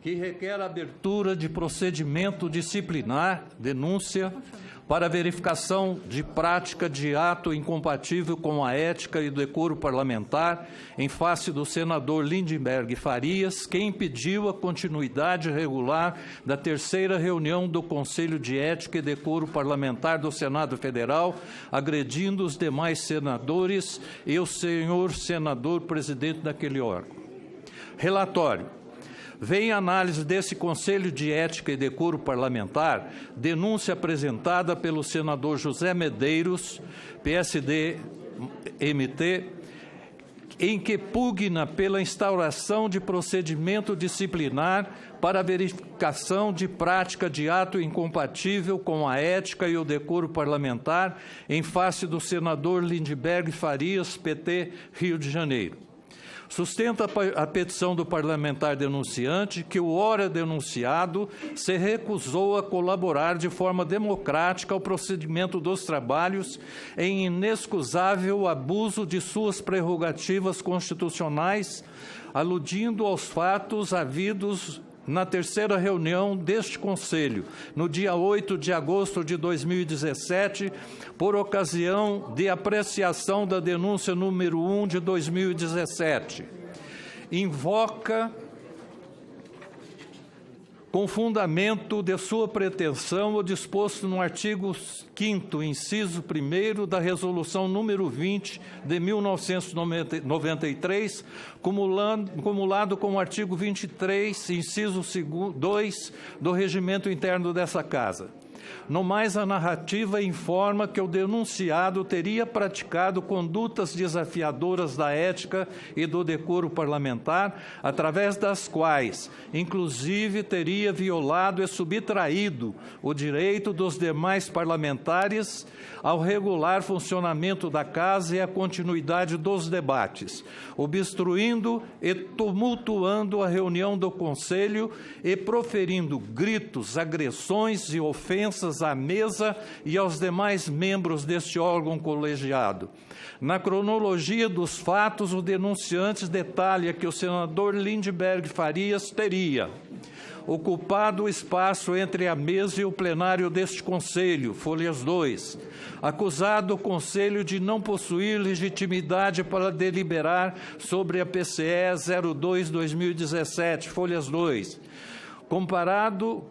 que requer a abertura de procedimento disciplinar, denúncia, para verificação de prática de ato incompatível com a ética e decoro parlamentar em face do senador Lindenberg Farias, que impediu a continuidade regular da terceira reunião do Conselho de Ética e Decoro Parlamentar do Senado Federal, agredindo os demais senadores e o senhor senador presidente daquele órgão. Relatório. Vem análise desse Conselho de Ética e Decoro Parlamentar, denúncia apresentada pelo senador José Medeiros, PSD-MT, em que pugna pela instauração de procedimento disciplinar para verificação de prática de ato incompatível com a ética e o decoro parlamentar em face do senador Lindenberg Farias, PT, Rio de Janeiro. Sustenta a petição do parlamentar denunciante que o ora denunciado se recusou a colaborar de forma democrática ao procedimento dos trabalhos em inexcusável abuso de suas prerrogativas constitucionais, aludindo aos fatos havidos na terceira reunião deste Conselho, no dia 8 de agosto de 2017, por ocasião de apreciação da denúncia número 1 de 2017. Invoca, com fundamento de sua pretensão, o disposto no artigo 5º, inciso 1º da Resolução número 20 de 1993, cumulado com o artigo 23, inciso 2 do Regimento Interno dessa Casa. No mais, a narrativa informa que o denunciado teria praticado condutas desafiadoras da ética e do decoro parlamentar, através das quais, inclusive, teria violado e subtraído o direito dos demais parlamentares ao regular funcionamento da Casa e a continuidade dos debates, obstruindo e tumultuando a reunião do Conselho e proferindo gritos, agressões e ofensas à mesa e aos demais membros deste órgão colegiado. Na cronologia dos fatos, o denunciante detalha que o senador Lindenberg Farias teria ocupado o espaço entre a mesa e o plenário deste Conselho, folhas 2, acusado o Conselho de não possuir legitimidade para deliberar sobre a PCE 02/2017, folhas 2, comparado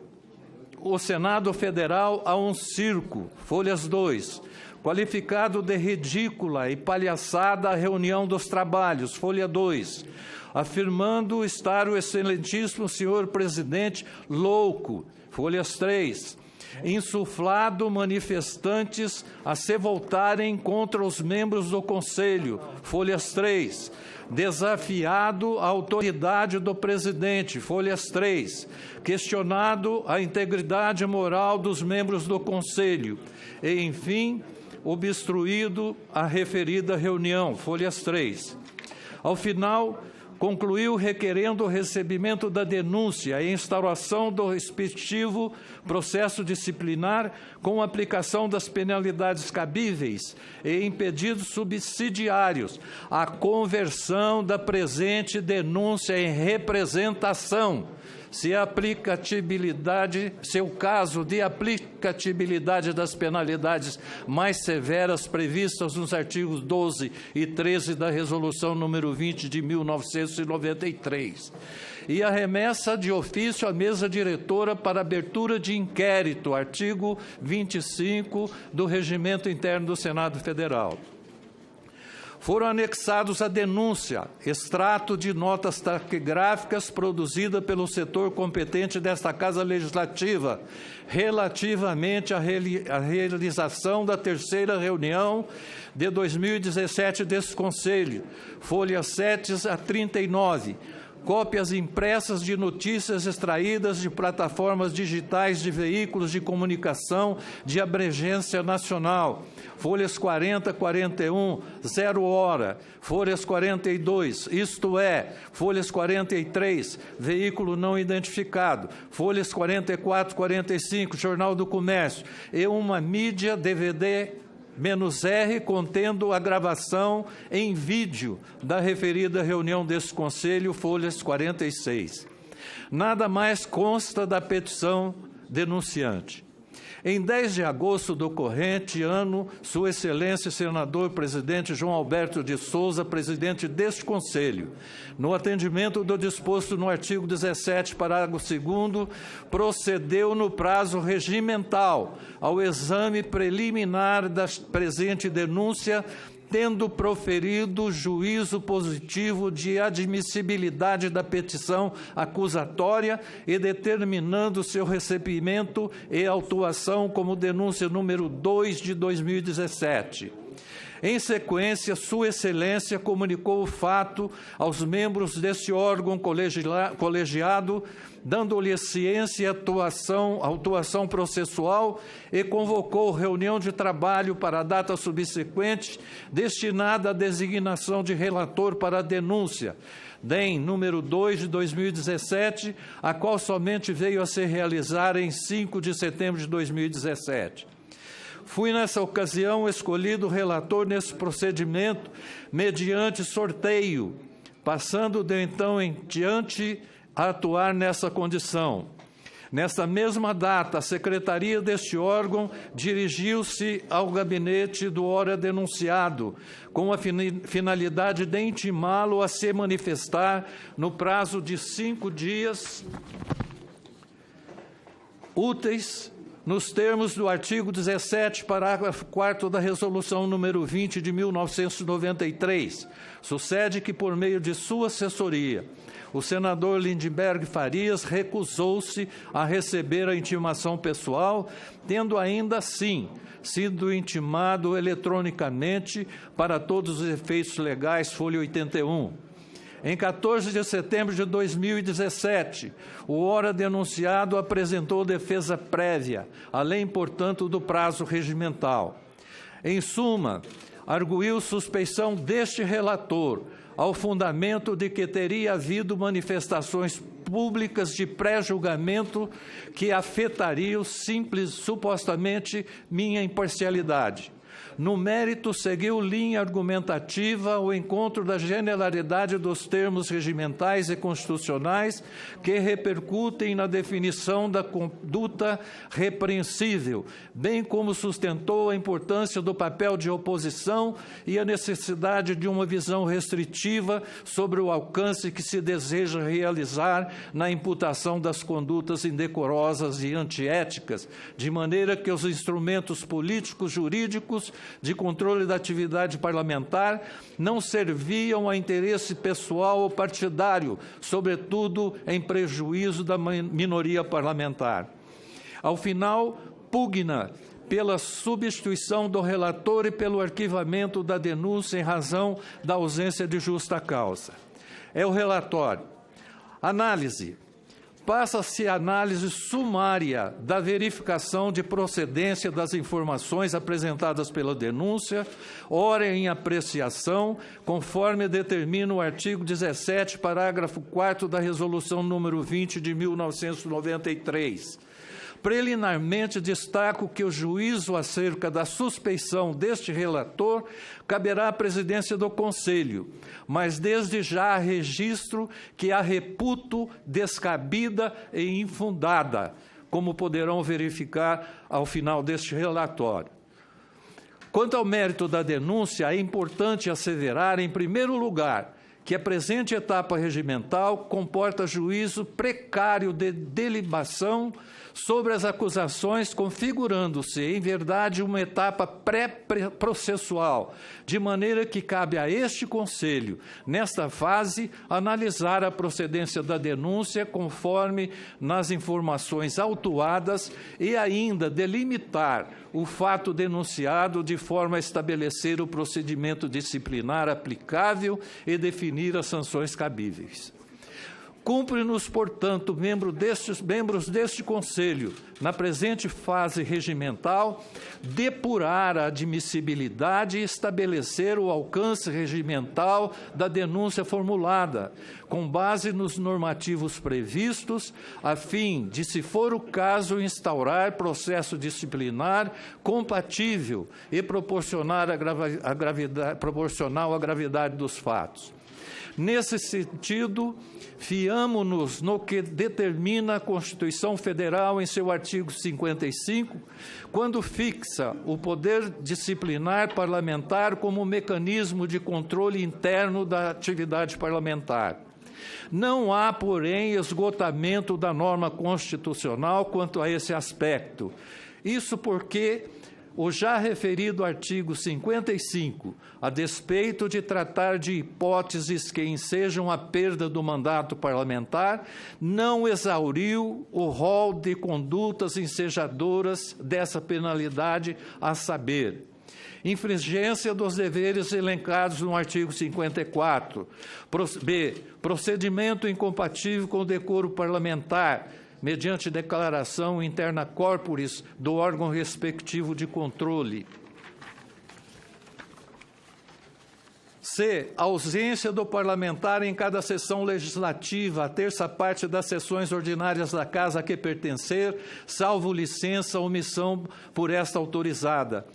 o Senado Federal a um circo, folhas 2, qualificado de ridícula e palhaçada a reunião dos trabalhos, folha 2, afirmando estar o excelentíssimo senhor presidente louco, folhas 3, insuflado manifestantes a se voltarem contra os membros do Conselho, folhas 3, desafiado a autoridade do presidente, folhas 3, questionado a integridade moral dos membros do Conselho e, enfim, obstruído a referida reunião, folhas 3. Ao final, concluiu requerendo o recebimento da denúncia e instauração do respectivo processo disciplinar com aplicação das penalidades cabíveis e em pedidos subsidiários, a conversão da presente denúncia em representação, se o caso de aplicabilidade das penalidades mais severas previstas nos artigos 12 e 13 da Resolução número 20 de 1993. E a remessa de ofício à mesa diretora para abertura de inquérito, artigo 25 do Regimento Interno do Senado Federal. Foram anexados à denúncia, extrato de notas taquigráficas produzida pelo setor competente desta Casa Legislativa, relativamente à realização da terceira reunião de 2017 desse Conselho, folhas 7 a 39, cópias impressas de notícias extraídas de plataformas digitais de veículos de comunicação de abrangência nacional, folhas 40, 41, 0 hora, folhas 42, isto é, folhas 43, veículo não identificado, folhas 44, 45, Jornal do Comércio, e uma mídia DVD -R contendo a gravação em vídeo da referida reunião desse Conselho, folhas 46. Nada mais consta da petição denunciante. Em 10 de agosto do corrente ano, Sua Excelência, senador presidente João Alberto de Souza, presidente deste Conselho, no atendimento do disposto no artigo 17, parágrafo 2º, procedeu no prazo regimental ao exame preliminar da presente denúncia, tendo proferido juízo positivo de admissibilidade da petição acusatória e determinando seu recebimento e autuação como denúncia número 2 de 2017. Em sequência, Sua Excelência comunicou o fato aos membros deste órgão colegiado, dando-lhe ciência e autuação processual e convocou reunião de trabalho para a data subsequente, destinada à designação de relator para a denúncia, DEM número 2 de 2017, a qual somente veio a se realizar em 5 de setembro de 2017. Fui, nessa ocasião, escolhido relator nesse procedimento mediante sorteio, passando de então em diante a atuar nessa condição. Nesta mesma data, a secretaria deste órgão dirigiu-se ao gabinete do ora denunciado, com a finalidade de intimá-lo a se manifestar no prazo de 5 dias úteis, nos termos do artigo 17, parágrafo 4º da Resolução número 20 de 1993. Sucede que, por meio de sua assessoria, o senador Lindbergh Farias recusou-se a receber a intimação pessoal, tendo ainda assim sido intimado eletronicamente para todos os efeitos legais, folha 81. Em 14 de setembro de 2017, o ora denunciado apresentou defesa prévia, além, portanto, do prazo regimental. Em suma, arguiu suspeição deste relator, ao fundamento de que teria havido manifestações públicas de pré-julgamento que afetariam supostamente minha imparcialidade. No mérito, seguiu linha argumentativa ao encontro da generalidade dos termos regimentais e constitucionais que repercutem na definição da conduta repreensível, bem como sustentou a importância do papel de oposição e a necessidade de uma visão restritiva sobre o alcance que se deseja realizar na imputação das condutas indecorosas e antiéticas, de maneira que os instrumentos políticos jurídicos de controle da atividade parlamentar não serviam a interesse pessoal ou partidário, sobretudo em prejuízo da minoria parlamentar. Ao final, pugna pela substituição do relator e pelo arquivamento da denúncia em razão da ausência de justa causa. É o relatório. Análise. Passa-se a análise sumária da verificação de procedência das informações apresentadas pela denúncia, ora em apreciação, conforme determina o artigo 17, parágrafo 4º da Resolução número 20 de 1993. Preliminarmente, destaco que o juízo acerca da suspeição deste relator caberá à presidência do Conselho, mas desde já registro que a reputo descabida e infundada, como poderão verificar ao final deste relatório. Quanto ao mérito da denúncia, é importante asseverar, em primeiro lugar, que a presente etapa regimental comporta juízo precário de delibação sobre as acusações, configurando-se, em verdade, uma etapa pré-processual, de maneira que cabe a este Conselho, nesta fase, analisar a procedência da denúncia conforme nas informações autuadas e ainda delimitar o fato denunciado de forma a estabelecer o procedimento disciplinar aplicável e definir as sanções cabíveis. Cumpre-nos, portanto, membros deste Conselho, na presente fase regimental, depurar a admissibilidade e estabelecer o alcance regimental da denúncia formulada, com base nos normativos previstos, a fim de, se for o caso, instaurar processo disciplinar compatível e proporcional à gravidade dos fatos. Nesse sentido, fiamo-nos no que determina a Constituição Federal em seu artigo 55, quando fixa o poder disciplinar parlamentar como mecanismo de controle interno da atividade parlamentar. Não há, porém, esgotamento da norma constitucional quanto a esse aspecto. Isso porque o já referido artigo 55, a despeito de tratar de hipóteses que ensejam a perda do mandato parlamentar, não exauriu o rol de condutas ensejadoras dessa penalidade, a saber: infringência dos deveres elencados no artigo 54, b. procedimento incompatível com o decoro parlamentar, mediante declaração interna corporis do órgão respectivo de controle. C. Ausência do parlamentar em cada sessão legislativa, a terça parte das sessões ordinárias da Casa a que pertencer, salvo licença ou omissão por esta autorizada.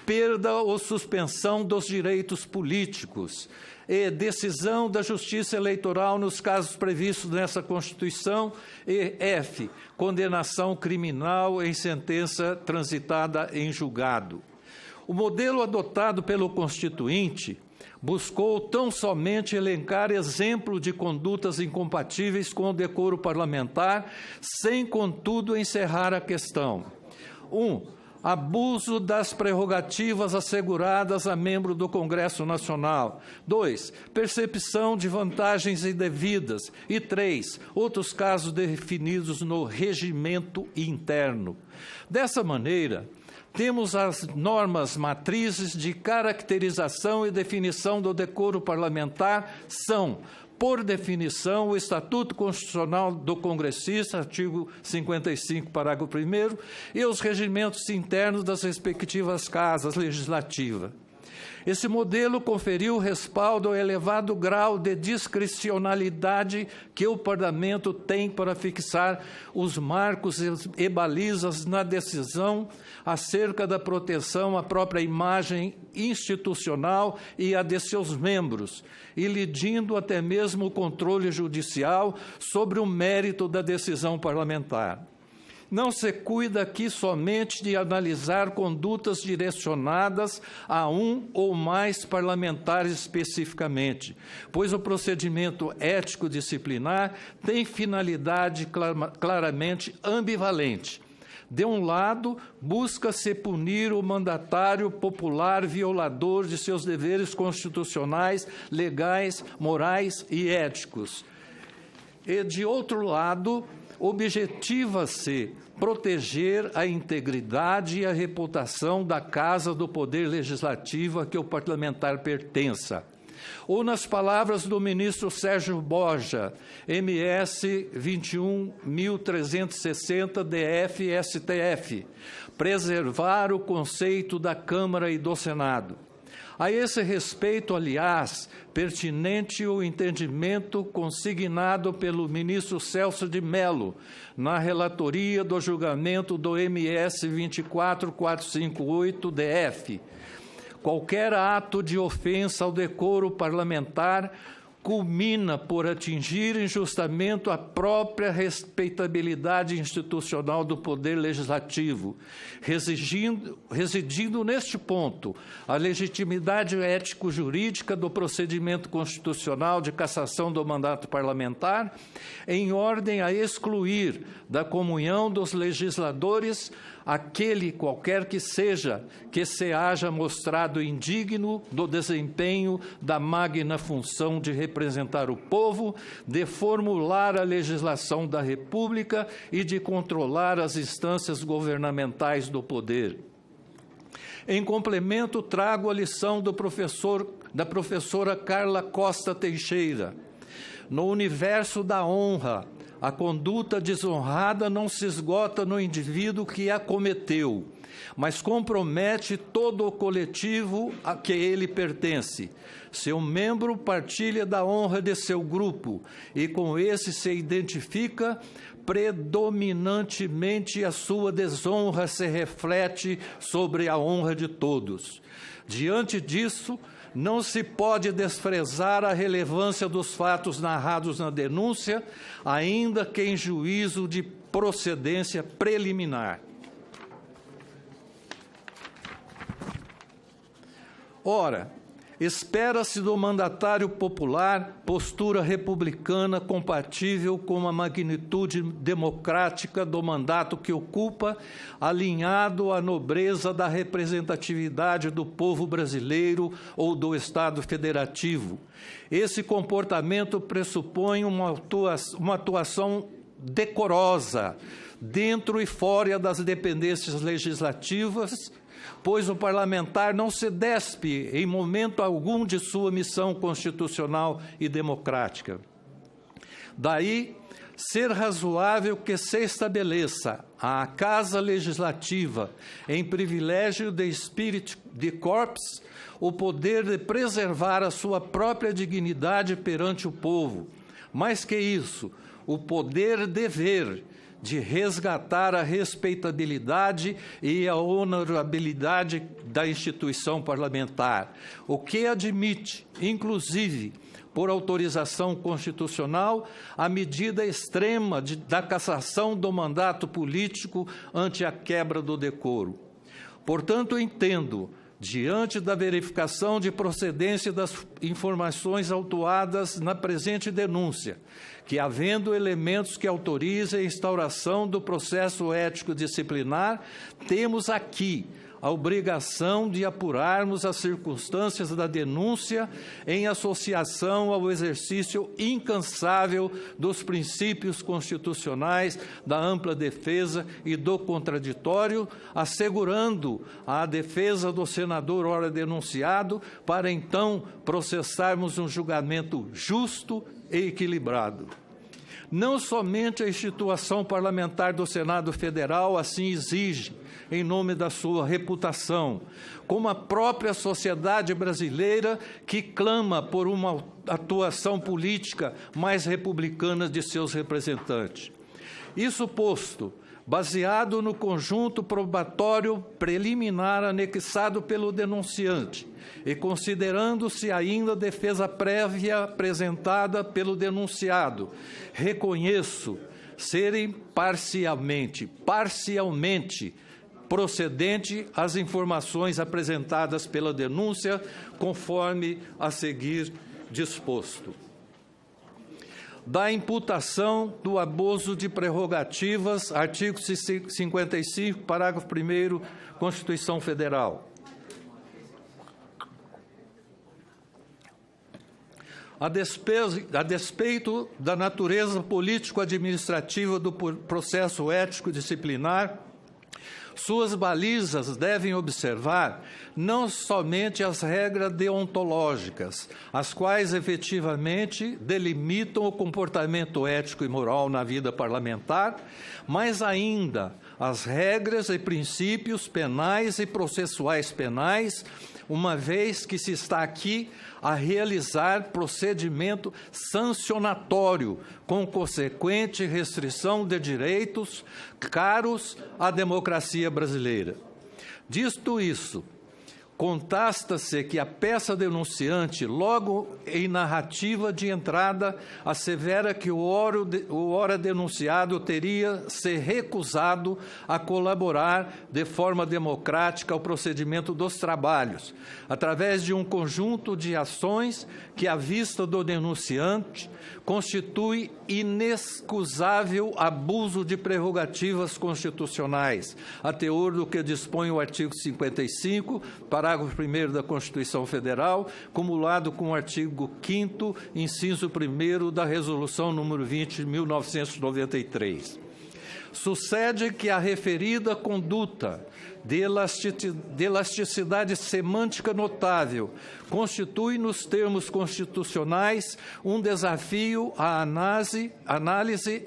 Perda ou suspensão dos direitos políticos. E decisão da Justiça Eleitoral nos casos previstos nessa Constituição. E F. Condenação criminal em sentença transitada em julgado. O modelo adotado pelo Constituinte buscou tão somente elencar exemplo de condutas incompatíveis com o decoro parlamentar, sem, contudo, encerrar a questão. 1. Abuso das prerrogativas asseguradas a membro do Congresso Nacional. 2. Percepção de vantagens indevidas. E 3. Outros casos definidos no regimento interno. Dessa maneira, temos as normas matrizes de caracterização e definição do decoro parlamentar são, por definição, o Estatuto Constitucional do Congressista, artigo 55, parágrafo 1º, e os regimentos internos das respectivas casas legislativas. Esse modelo conferiu respaldo ao elevado grau de discricionalidade que o Parlamento tem para fixar os marcos e balizas na decisão acerca da proteção à própria imagem institucional e à de seus membros, ilidindo até mesmo o controle judicial sobre o mérito da decisão parlamentar. Não se cuida aqui somente de analisar condutas direcionadas a um ou mais parlamentares especificamente, pois o procedimento ético-disciplinar tem finalidade claramente ambivalente. De um lado, busca-se punir o mandatário popular violador de seus deveres constitucionais, legais, morais e éticos. E, de outro lado, objetiva-se proteger a integridade e a reputação da Casa do Poder Legislativo a que o parlamentar pertença. Ou, nas palavras do ministro Sérgio Borja, MS 21.360 DF-STF, preservar o conceito da Câmara e do Senado. A esse respeito, aliás, pertinente o entendimento consignado pelo ministro Celso de Mello na relatoria do julgamento do MS 24458-DF. Qualquer ato de ofensa ao decoro parlamentar culmina por atingir injustamente a própria respeitabilidade institucional do Poder Legislativo, residindo neste ponto a legitimidade ético-jurídica do procedimento constitucional de cassação do mandato parlamentar, em ordem a excluir da comunhão dos legisladores aquele, qualquer que seja, que se haja mostrado indigno do desempenho da magna função de representar o povo, de formular a legislação da República e de controlar as instâncias governamentais do poder. Em complemento, trago a lição da professora Carla Costa Teixeira. No universo da honra, a conduta desonrada não se esgota no indivíduo que a cometeu, mas compromete todo o coletivo a que ele pertence. Seu membro partilha da honra de seu grupo e com esse se identifica, predominantemente a sua desonra se reflete sobre a honra de todos. Diante disso, Não se pode desprezar a relevância dos fatos narrados na denúncia, ainda que em juízo de procedência preliminar. Ora, espera-se do mandatário popular postura republicana compatível com a magnitude democrática do mandato que ocupa, alinhado à nobreza da representatividade do povo brasileiro ou do Estado federativo. Esse comportamento pressupõe uma atuação decorosa, dentro e fora das dependências legislativas, pois o parlamentar não se despe em momento algum de sua missão constitucional e democrática. Daí, ser razoável que se estabeleça a Casa Legislativa em privilégio de espírito de corpus o poder de preservar a sua própria dignidade perante o povo. Mais que isso, o poder-dever de resgatar a respeitabilidade e a honorabilidade da instituição parlamentar, o que admite, inclusive, por autorização constitucional, a medida extrema da cassação do mandato político ante a quebra do decoro. Portanto, entendo, diante da verificação de procedência das informações autuadas na presente denúncia, que, havendo elementos que autorizem a instauração do processo ético disciplinar, temos aqui a obrigação de apurarmos as circunstâncias da denúncia em associação ao exercício incansável dos princípios constitucionais da ampla defesa e do contraditório, assegurando a defesa do senador ora denunciado, para então processarmos um julgamento justo e equilibrado. Não somente a instituição parlamentar do Senado Federal assim exige, em nome da sua reputação, como a própria sociedade brasileira, que clama por uma atuação política mais republicana de seus representantes. Isso posto, baseado no conjunto probatório preliminar anexado pelo denunciante e considerando-se ainda a defesa prévia apresentada pelo denunciado, reconheço serem parcialmente procedente as informações apresentadas pela denúncia, conforme a seguir disposto. Da imputação do abuso de prerrogativas, artigo 55, parágrafo 1º, Constituição Federal. A despeito da natureza político-administrativa do processo ético disciplinar, suas balizas devem observar não somente as regras deontológicas, as quais efetivamente delimitam o comportamento ético e moral na vida parlamentar, mas ainda as regras e princípios penais e processuais penais, uma vez que se está aqui a realizar procedimento sancionatório, com consequente restrição de direitos caros à democracia brasileira. Dito isso, constata-se que a peça denunciante, logo em narrativa de entrada, assevera que o ora denunciado teria se recusado a colaborar de forma democrática ao procedimento dos trabalhos, através de um conjunto de ações que, à vista do denunciante, constitui inexcusável abuso de prerrogativas constitucionais, a teor do que dispõe o artigo 55, parágrafo 1º da Constituição Federal, cumulado com o artigo 5º, inciso 1º da Resolução número 20, de 1993. Sucede que a referida conduta de elasticidade semântica notável constitui, nos termos constitucionais, um desafio à análise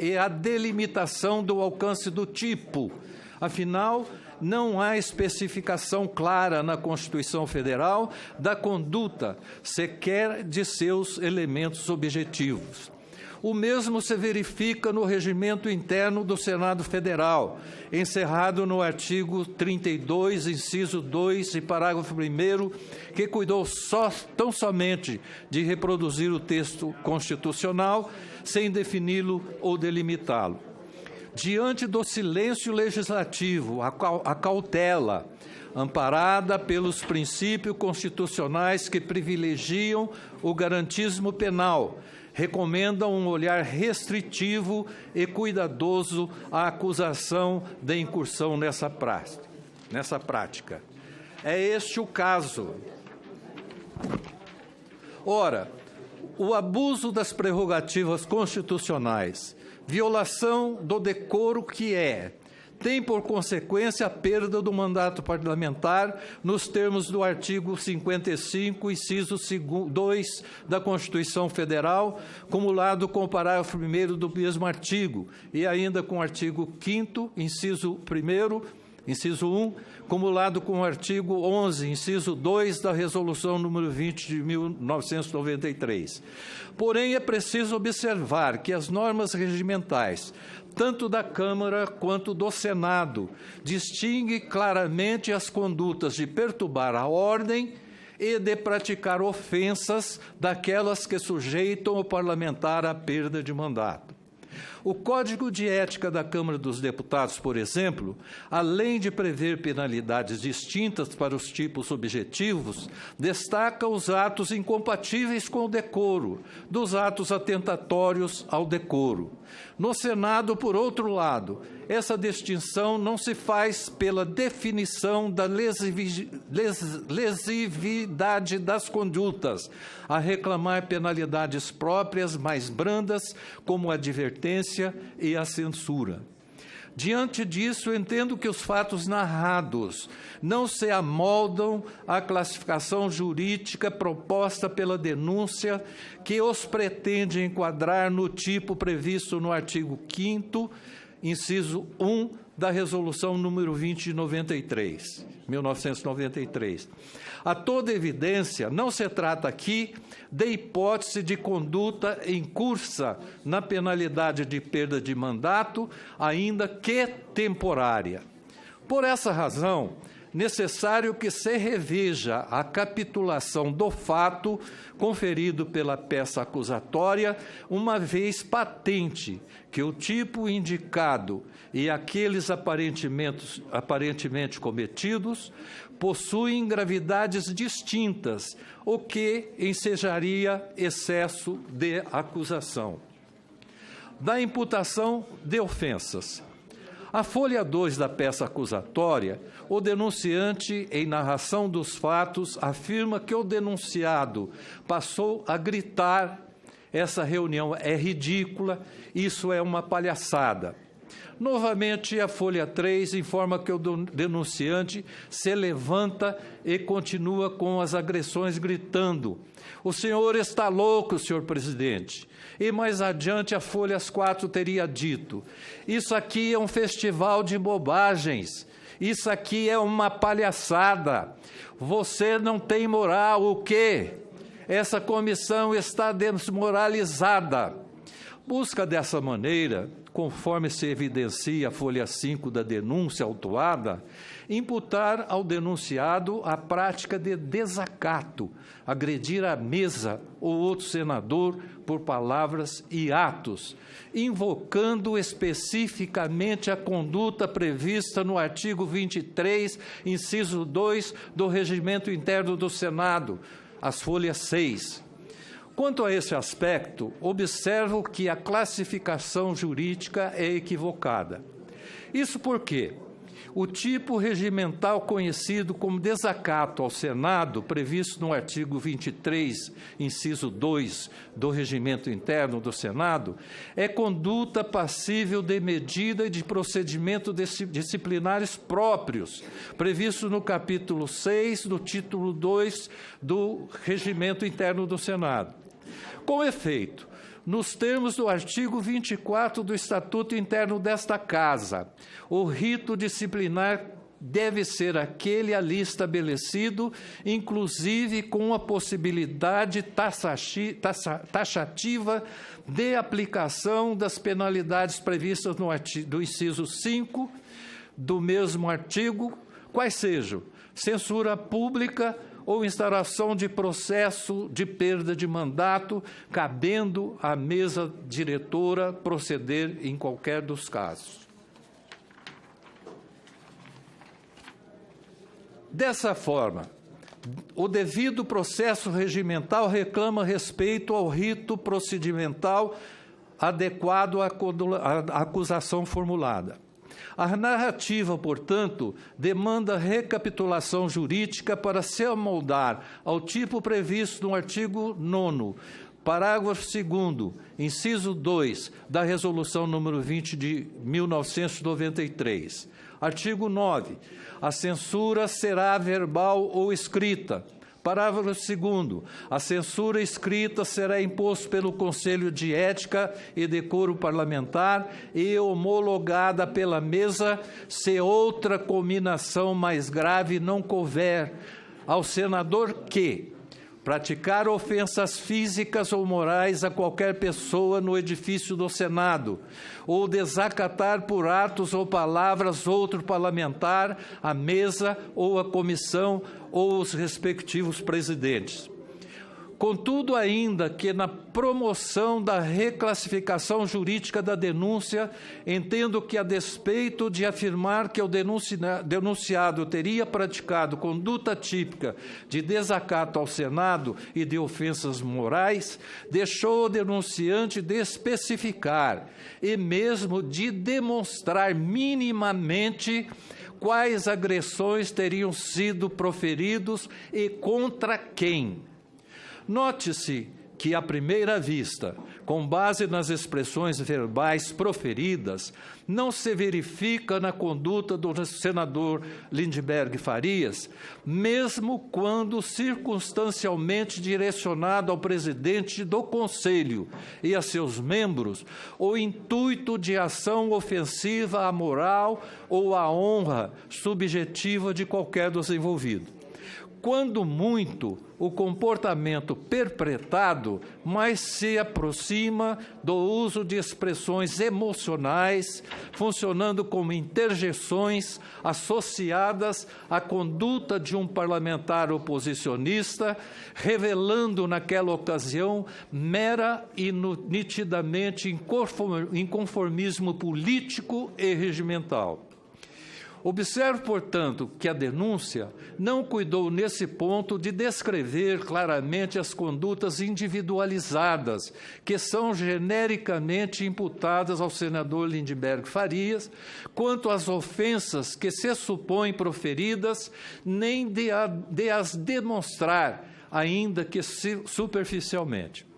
e à delimitação do alcance do tipo. Afinal, não há especificação clara na Constituição Federal da conduta, sequer de seus elementos objetivos. O mesmo se verifica no regimento interno do Senado Federal, encerrado no artigo 32, inciso 2 e parágrafo 1º, que cuidou tão somente de reproduzir o texto constitucional, sem defini-lo ou delimitá-lo. Diante do silêncio legislativo, a cautela, amparada pelos princípios constitucionais que privilegiam o garantismo penal, recomenda um olhar restritivo e cuidadoso à acusação de incursão nessa prática. É este o caso. Ora, o abuso das prerrogativas constitucionais, violação do decoro tem por consequência a perda do mandato parlamentar nos termos do artigo 55, inciso 2 da Constituição Federal, cumulado com o parágrafo 1º do mesmo artigo, e ainda com o artigo 5º, inciso 1º, inciso 1, cumulado com o artigo 11, inciso 2 da Resolução número 20 de 1993. Porém, é preciso observar que as normas regimentais, tanto da Câmara quanto do Senado, distinguem claramente as condutas de perturbar a ordem e de praticar ofensas daquelas que sujeitam o parlamentar à perda de mandato. O Código de Ética da Câmara dos Deputados, por exemplo, além de prever penalidades distintas para os tipos objetivos, destaca os atos incompatíveis com o decoro, dos atos atentatórios ao decoro. No Senado, por outro lado, essa distinção não se faz pela definição da lesividade das condutas, a reclamar penalidades próprias mais brandas, como a advertência e a censura. Diante disso, entendo que os fatos narrados não se amoldam à classificação jurídica proposta pela denúncia, que os pretende enquadrar no tipo previsto no artigo 5º, inciso 1 da Resolução número 20 de 1993. A toda evidência, não se trata aqui de hipótese de conduta incursa na penalidade de perda de mandato, ainda que temporária. Por essa razão, necessário que se reveja a capitulação do fato conferido pela peça acusatória, uma vez patente que o tipo indicado e aqueles aparentemente cometidos possuem gravidades distintas, o que ensejaria excesso de acusação. Da imputação de ofensas. A folha 2 da peça acusatória, o denunciante, em narração dos fatos, afirma que o denunciado passou a gritar: essa reunião é ridícula, isso é uma palhaçada. Novamente, a folha 3 informa que o denunciante se levanta e continua com as agressões gritando: o senhor está louco, senhor presidente. E mais adiante, a folha 4 teria dito: isso aqui é um festival de bobagens, isso aqui é uma palhaçada, você não tem moral, o quê? Essa comissão está desmoralizada. Busca dessa maneira, conforme se evidencia a folha 5 da denúncia autuada, imputar ao denunciado a prática de desacato, agredir à mesa ou outro senador por palavras e atos, invocando especificamente a conduta prevista no artigo 23, inciso 2 do Regimento Interno do Senado, as folhas 6. Quanto a esse aspecto, observo que a classificação jurídica é equivocada. Isso porque o tipo regimental conhecido como desacato ao Senado, previsto no artigo 23, inciso 2 do Regimento Interno do Senado, é conduta passível de medida e de procedimento disciplinares próprios, previsto no capítulo 6 do título 2 do Regimento Interno do Senado. Com efeito, nos termos do artigo 24 do Estatuto Interno desta Casa, o rito disciplinar deve ser aquele ali estabelecido, inclusive com a possibilidade taxativa de aplicação das penalidades previstas do inciso 5 do mesmo artigo, quais sejam censura pública ou instauração de processo de perda de mandato, cabendo à mesa diretora proceder em qualquer dos casos. Dessa forma, o devido processo regimental reclama respeito ao rito procedimental adequado à acusação formulada. A narrativa, portanto, demanda recapitulação jurídica para se amoldar ao tipo previsto no artigo 9º, parágrafo 2º, inciso 2, da Resolução número 20 de 1993. Artigo 9. A censura será verbal ou escrita. Parágrafo 2º. A censura escrita será imposta pelo Conselho de Ética e Decoro Parlamentar e homologada pela mesa, se outra cominação mais grave não couber ao senador que praticar ofensas físicas ou morais a qualquer pessoa no edifício do Senado, ou desacatar por atos ou palavras outro parlamentar, a mesa ou a comissão ou os respectivos presidentes. Contudo, ainda que na promoção da reclassificação jurídica da denúncia, entendo que, a despeito de afirmar que o denunciado teria praticado conduta típica de desacato ao Senado e de ofensas morais, deixou o denunciante de especificar e mesmo de demonstrar minimamente quais agressões teriam sido proferidos e contra quem. Note-se que, à primeira vista, com base nas expressões verbais proferidas, não se verifica na conduta do senador Lindbergh Farias, mesmo quando circunstancialmente direcionado ao presidente do Conselho e a seus membros, o intuito de ação ofensiva à moral ou à honra subjetiva de qualquer dos envolvidos. Quando muito, o comportamento perpetrado mais se aproxima do uso de expressões emocionais, funcionando como interjeições associadas à conduta de um parlamentar oposicionista, revelando naquela ocasião mera e nitidamente inconformismo político e regimental. Observo, portanto, que a denúncia não cuidou nesse ponto de descrever claramente as condutas individualizadas que são genericamente imputadas ao senador Lindbergh Farias, quanto às ofensas que se supõem proferidas, nem de as demonstrar, ainda que superficialmente.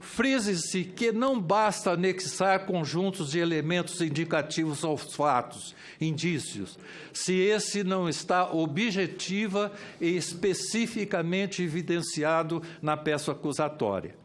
Frise-se que não basta anexar conjuntos de elementos indicativos aos fatos, indícios, se esse não está objetiva e especificamente evidenciado na peça acusatória.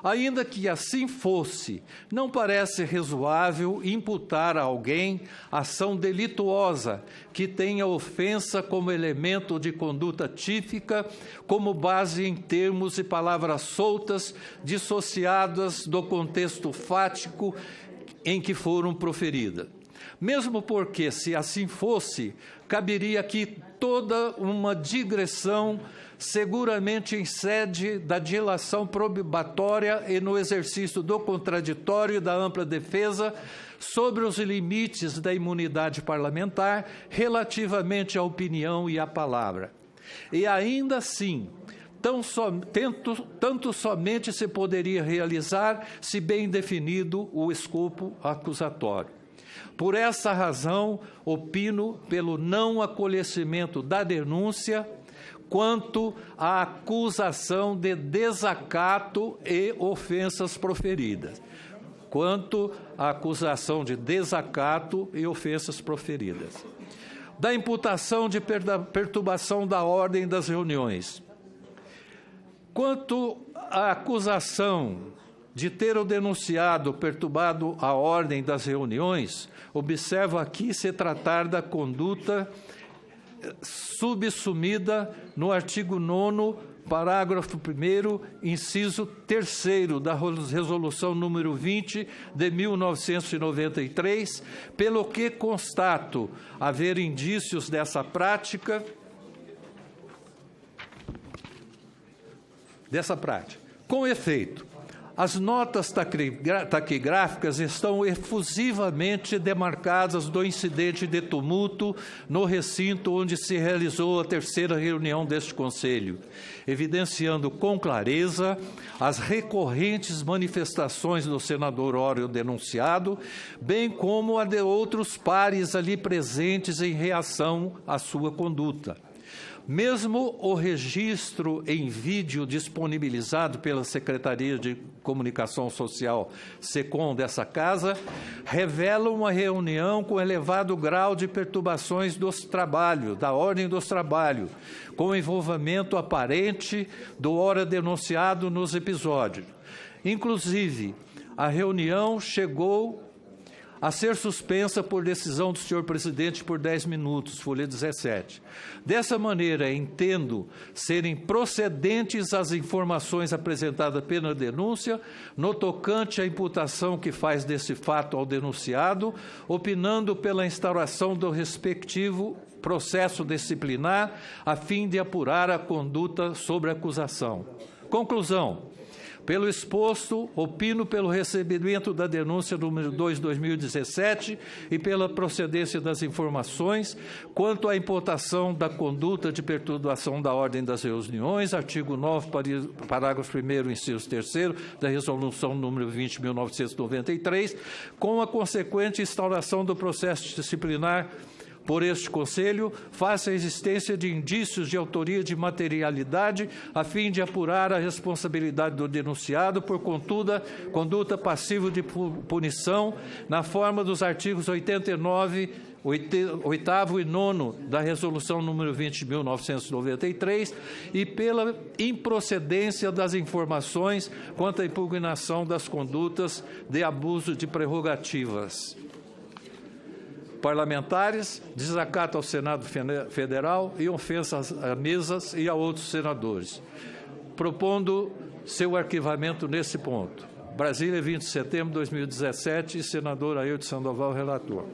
Ainda que assim fosse, não parece razoável imputar a alguém ação delituosa que tenha ofensa como elemento de conduta típica, como base em termos e palavras soltas, dissociadas do contexto fático em que foram proferidas. Mesmo porque, se assim fosse, caberia aqui toda uma digressão, seguramente em sede da dilação probatória e no exercício do contraditório e da ampla defesa, sobre os limites da imunidade parlamentar relativamente à opinião e à palavra. E ainda assim, tanto somente se poderia realizar se bem definido o escopo acusatório. Por essa razão, opino pelo não acolhimento da denúncia quanto à acusação de desacato e ofensas proferidas. Quanto à acusação de desacato e ofensas proferidas. Da imputação de perturbação da ordem das reuniões. Quanto à acusação de ter o denunciado perturbado a ordem das reuniões, observo aqui se tratar da conduta subsumida no artigo 9º, parágrafo 1º, inciso 3º da Resolução número 20 de 1993, pelo que constato haver indícios dessa prática. Com efeito, as notas taquigráficas estão efusivamente demarcadas do incidente de tumulto no recinto onde se realizou a terceira reunião deste Conselho, evidenciando com clareza as recorrentes manifestações do senador Ório denunciado, bem como a de outros pares ali presentes em reação à sua conduta. Mesmo o registro em vídeo disponibilizado pela Secretaria de Comunicação Social, SECOM, dessa Casa, revela uma reunião com elevado grau de perturbações da ordem dos trabalhos, com envolvimento aparente do ora denunciado nos episódios. Inclusive, a reunião chegou a ser suspensa por decisão do senhor presidente por 10 minutos, folha 17. Dessa maneira, entendo serem procedentes as informações apresentadas pela denúncia, no tocante à imputação que faz desse fato ao denunciado, opinando pela instauração do respectivo processo disciplinar, a fim de apurar a conduta sobre a acusação. Conclusão. Pelo exposto, opino pelo recebimento da denúncia número 2/2017 e pela procedência das informações quanto à imputação da conduta de perturbação da ordem das reuniões, artigo 9, parágrafo 1º, inciso 3º da Resolução número 20.1993, com a consequente instauração do processo disciplinar por este Conselho, face à existência de indícios de autoria de materialidade, a fim de apurar a responsabilidade do denunciado por conduta passiva de punição, na forma dos artigos 89, 8º e 9º da Resolução número 20.1993 e pela improcedência das informações quanto à impugnação das condutas de abuso de prerrogativas parlamentares, desacato ao Senado Federal e ofensa a mesas e a outros senadores, propondo seu arquivamento nesse ponto. Brasília, 20 de setembro de 2017, senador Ailton Sandoval, relator.